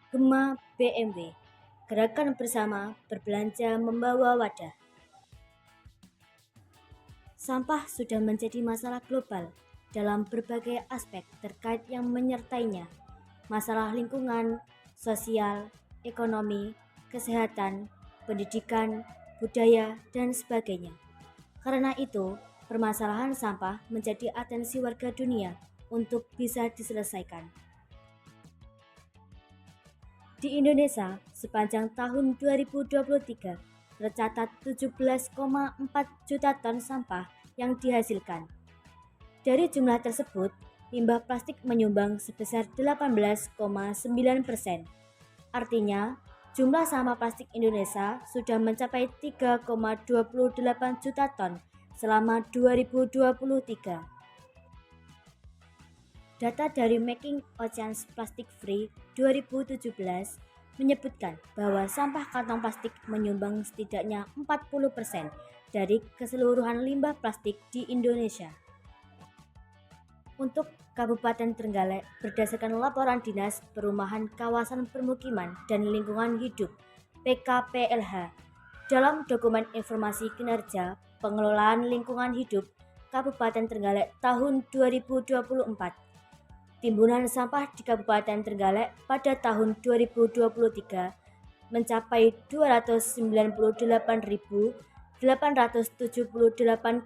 Gema BMW, gerakan bersama berbelanja membawa wadah. Sampah sudah menjadi masalah global dalam berbagai aspek terkait yang menyertainya. Masalah lingkungan, sosial, ekonomi, kesehatan, pendidikan, budaya, dan sebagainya. Karena itu, permasalahan sampah menjadi atensi warga dunia untuk bisa diselesaikan. Di Indonesia, sepanjang tahun 2023, tercatat 17,4 juta ton sampah yang dihasilkan. Dari jumlah tersebut, limbah plastik menyumbang sebesar 18,9%. Artinya, jumlah sampah plastik Indonesia sudah mencapai 3,28 juta ton selama 2023. Data dari Making Oceans Plastic Free 2017 menyebutkan bahwa sampah kantong plastik menyumbang setidaknya 40% dari keseluruhan limbah plastik di Indonesia. Untuk Kabupaten Trenggalek, berdasarkan laporan Dinas Perumahan Kawasan Permukiman dan Lingkungan Hidup (PKPLH) dalam dokumen informasi kinerja pengelolaan lingkungan hidup Kabupaten Trenggalek tahun 2024. Timbunan sampah di Kabupaten Trenggalek pada tahun 2023 mencapai 298.878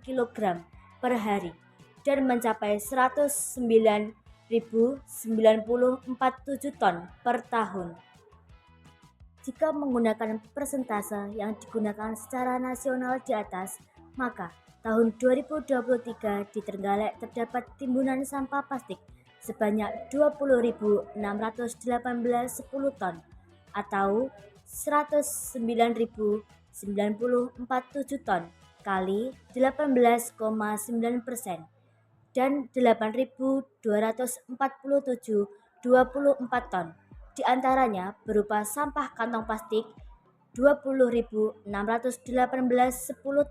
kg per hari dan mencapai 109.947 ton per tahun. Jika menggunakan persentase yang digunakan secara nasional di atas, maka tahun 2023 di Trenggalek terdapat timbunan sampah plastik sebanyak 20.618 ton atau 109.947 ton kali 18,9% dan 8.247,24 ton. Di antaranya berupa sampah kantong plastik 20.618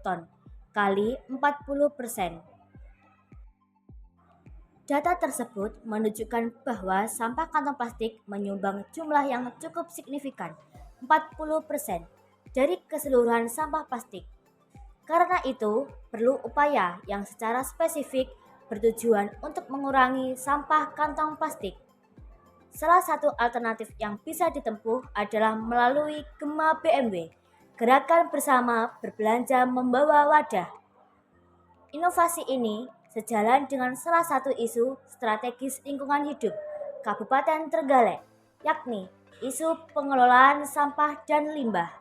ton kali 40%. Data tersebut menunjukkan bahwa sampah kantong plastik menyumbang jumlah yang cukup signifikan, 40% dari keseluruhan sampah plastik. Karena itu, perlu upaya yang secara spesifik bertujuan untuk mengurangi sampah kantong plastik. Salah satu alternatif yang bisa ditempuh adalah melalui Gema BMW, gerakan bersama berbelanja membawa wadah. Inovasi ini sejalan dengan salah satu isu strategis lingkungan hidup Kabupaten Trenggalek, yakni isu pengelolaan sampah dan limbah.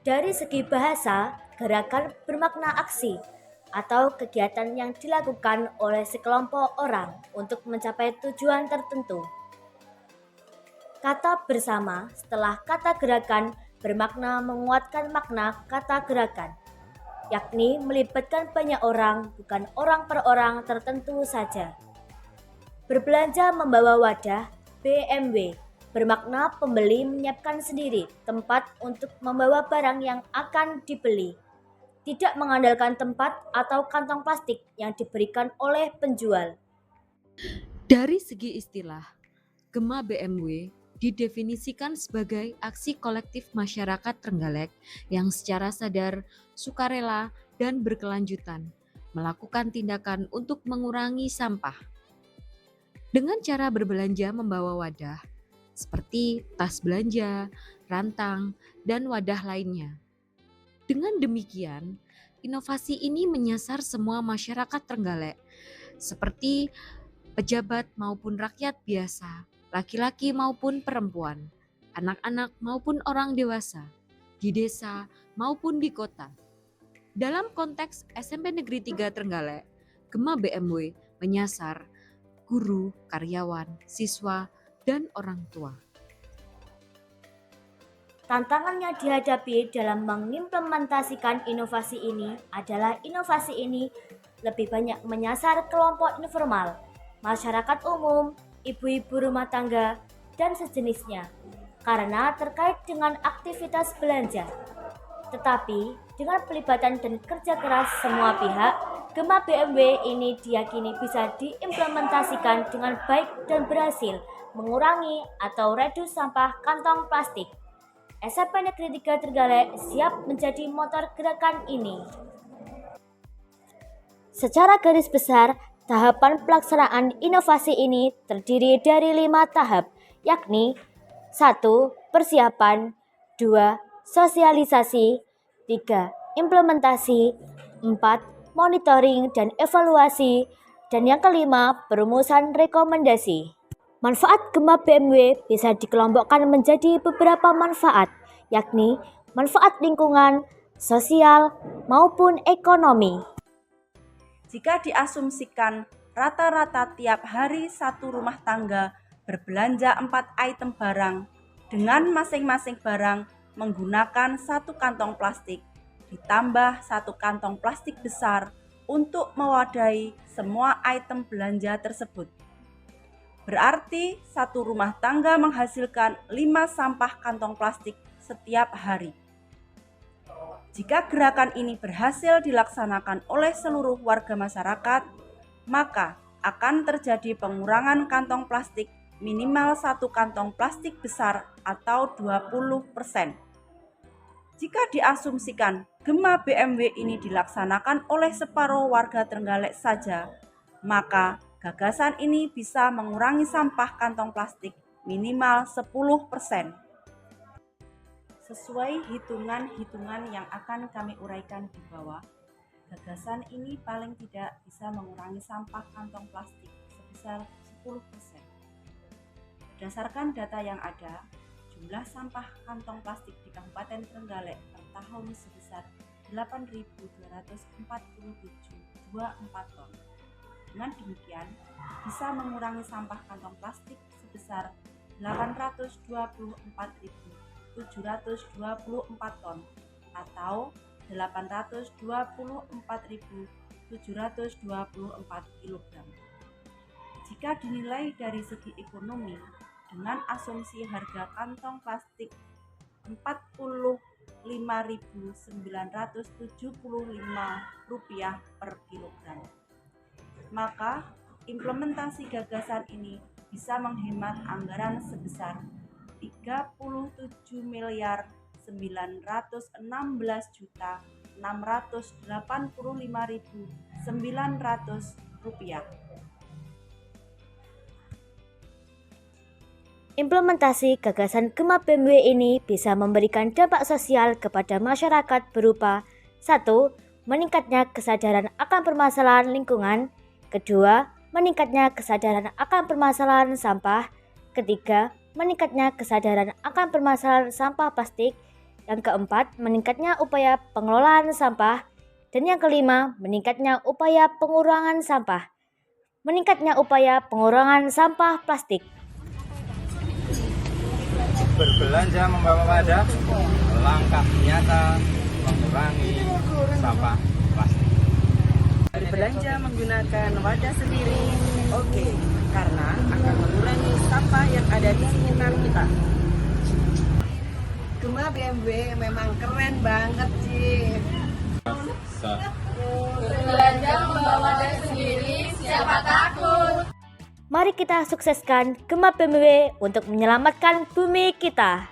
Dari segi bahasa, gerakan bermakna aksi atau kegiatan yang dilakukan oleh sekelompok orang untuk mencapai tujuan tertentu. Kata bersama setelah kata gerakan bermakna menguatkan makna kata gerakan, yakni melibatkan banyak orang, bukan orang per orang tertentu saja. Berbelanja membawa wadah BMW bermakna pembeli menyiapkan sendiri tempat untuk membawa barang yang akan dibeli, tidak mengandalkan tempat atau kantong plastik yang diberikan oleh penjual. Dari segi istilah, Gema BMW didefinisikan sebagai aksi kolektif masyarakat Trenggalek yang secara sadar, sukarela, dan berkelanjutan melakukan tindakan untuk mengurangi sampah. Dengan cara berbelanja membawa wadah, seperti tas belanja, rantang, dan wadah lainnya. Dengan demikian, inovasi ini menyasar semua masyarakat Trenggalek, seperti pejabat maupun rakyat biasa, laki-laki maupun perempuan, anak-anak maupun orang dewasa, di desa maupun di kota. Dalam konteks SMP Negeri 3 Trenggalek, Gema BMW menyasar guru, karyawan, siswa, dan orang tua. Tantangan yang dihadapi dalam mengimplementasikan inovasi ini adalah inovasi ini lebih banyak menyasar kelompok informal, masyarakat umum, ibu-ibu rumah tangga, dan sejenisnya, karena terkait dengan aktivitas belanja. Tetapi, dengan pelibatan dan kerja keras semua pihak, Gema BMW ini diyakini bisa diimplementasikan dengan baik dan berhasil mengurangi atau reduce sampah kantong plastik. SMP Negeri 3 Trenggalek siap menjadi motor gerakan ini. Secara garis besar, tahapan pelaksanaan inovasi ini terdiri dari 5 tahap, yakni 1. Persiapan, 2. Sosialisasi, 3. Implementasi, 4. Monitoring dan evaluasi, dan yang kelima, perumusan rekomendasi. Manfaat Gema BMW bisa dikelompokkan menjadi beberapa manfaat, yakni manfaat lingkungan, sosial, maupun ekonomi. Jika diasumsikan rata-rata tiap hari satu rumah tangga berbelanja 4 item barang dengan masing-masing barang menggunakan 1 kantong plastik, ditambah 1 kantong plastik besar untuk mewadahi semua item belanja tersebut. Berarti satu rumah tangga menghasilkan 5 sampah kantong plastik setiap hari. Jika gerakan ini berhasil dilaksanakan oleh seluruh warga masyarakat, maka akan terjadi pengurangan kantong plastik minimal 1 kantong plastik besar atau 20%. Jika diasumsikan Gema BMW ini dilaksanakan oleh separuh warga Trenggalek saja, maka gagasan ini bisa mengurangi sampah kantong plastik minimal 10%. Sesuai hitungan-hitungan yang akan kami uraikan di bawah, gagasan ini paling tidak bisa mengurangi sampah kantong plastik sebesar 10%. Berdasarkan data yang ada, jumlah sampah kantong plastik di Kabupaten Trenggalek per tahun sebesar 8.247,24 ton. Dengan demikian, bisa mengurangi sampah kantong plastik sebesar 824.724 ton atau 824.724 kg. Jika dinilai dari segi ekonomi, dengan asumsi harga kantong plastik Rp45.975 per kilogram, maka implementasi gagasan ini bisa menghemat anggaran sebesar Rp3.916.685.900. Implementasi gagasan Gema BMW ini bisa memberikan dampak sosial kepada masyarakat berupa 1. Meningkatnya kesadaran akan permasalahan lingkungan, 2. Meningkatnya kesadaran akan permasalahan sampah, 3. Meningkatnya kesadaran akan permasalahan sampah plastik, yang keempat, meningkatnya upaya pengelolaan sampah, dan yang kelima, meningkatnya upaya pengurangan sampah. Meningkatnya upaya pengurangan sampah plastik. Berbelanja membawa wadah, langkah nyata mengurangi sampah plastik. Berbelanja menggunakan wadah sendiri, oke, karena akan mengurangi sampah yang ada di sekitar kita. Gema BMW memang keren banget sih. Berbelanja membawa wadah sendiri, siapa takut? Mari kita sukseskan Gema BMW untuk menyelamatkan bumi kita.